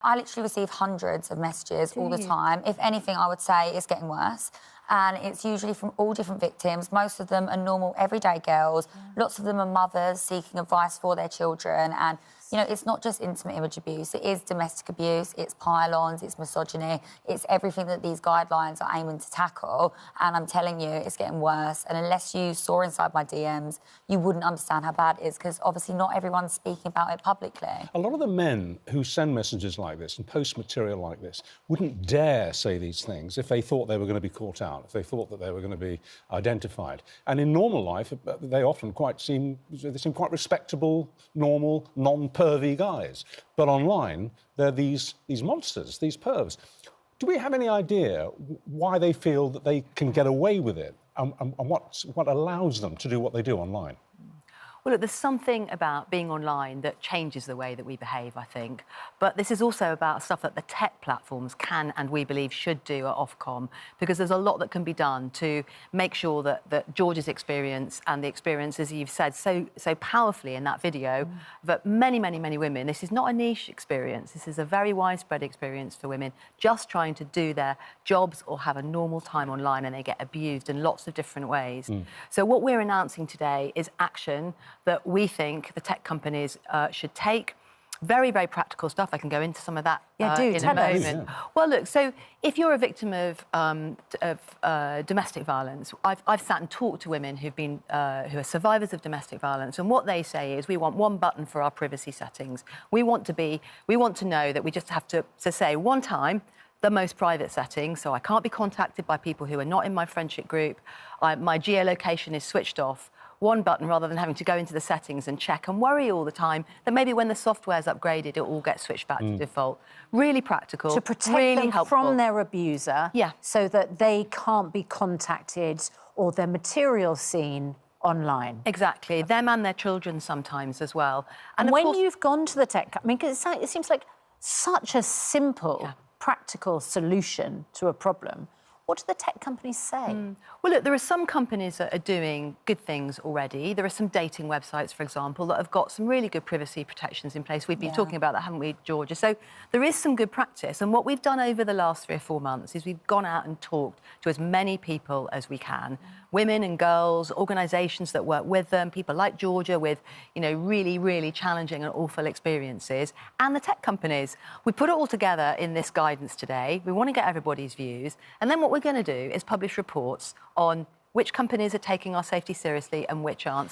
I literally receive hundreds of messages all the time. If anything, I would say it's getting worse. And it's usually from all different victims. Most of them are normal, everyday girls. Lots of them are mothers seeking advice for their children. And, you know, it's not just intimate image abuse. It is domestic abuse, it's pile-ons, it's misogyny. It's everything that these guidelines are aiming to tackle. And I'm telling you, it's getting worse. And unless you saw inside my DMs, you wouldn't understand how bad it is, because obviously not everyone's speaking about it publicly. A lot of the men who send messages like this and post material like this wouldn't dare say these things if they thought they were going to be caught out, if they thought that they were going to be identified. And in normal life, they often seem quite respectable, normal, non-pervy guys. But online, they're these monsters, these pervs. Do we have any idea why they feel that they can get away with it, and what allows them to do what they do online? Well, look, there's something about being online that changes the way that we behave, I think. But this is also about stuff that the tech platforms can and we believe should do at Ofcom, because there's a lot that can be done to make sure that George's experience and the experience, as you've said so powerfully in that video, that many, many, many women, this is not a niche experience. This is a very widespread experience for women just trying to do their jobs or have a normal time online, and they get abused in lots of different ways. So what we're announcing today is action that we think the tech companies should take. Very, very practical stuff. I can go into some of that in a moment. Well, look, so if you're a victim of domestic violence, I've sat and talked to women who are survivors of domestic violence, and what they say is, we want one button for our privacy settings. We want to know that we just have to say one time, the most private setting, so I can't be contacted by people who are not in my friendship group. My geolocation is switched off. One button, rather than having to go into the settings and check and worry all the time that maybe when the software's upgraded, it all gets switched back to default. Really practical, to protect really them helpful. From their abuser, so that they can't be contacted or their material seen online. Exactly, them and their children sometimes as well. And when you've gone to the tech, I mean, because it seems like such a simple, practical solution to a problem. What do the tech companies say? Well, look, there are some companies that are doing good things already. There are some dating websites, for example, that have got some really good privacy protections in place. We've been talking about that, haven't we, Georgia? So there is some good practice. And what we've done over the last 3 or 4 months is we've gone out and talked to as many people as we can. Women and girls, organisations that work with them, people like Georgia with, you know, really, really challenging and awful experiences, and the tech companies. We put it all together in this guidance today. We want to get everybody's views. And then what we're going to do is publish reports on which companies are taking our safety seriously and which aren't.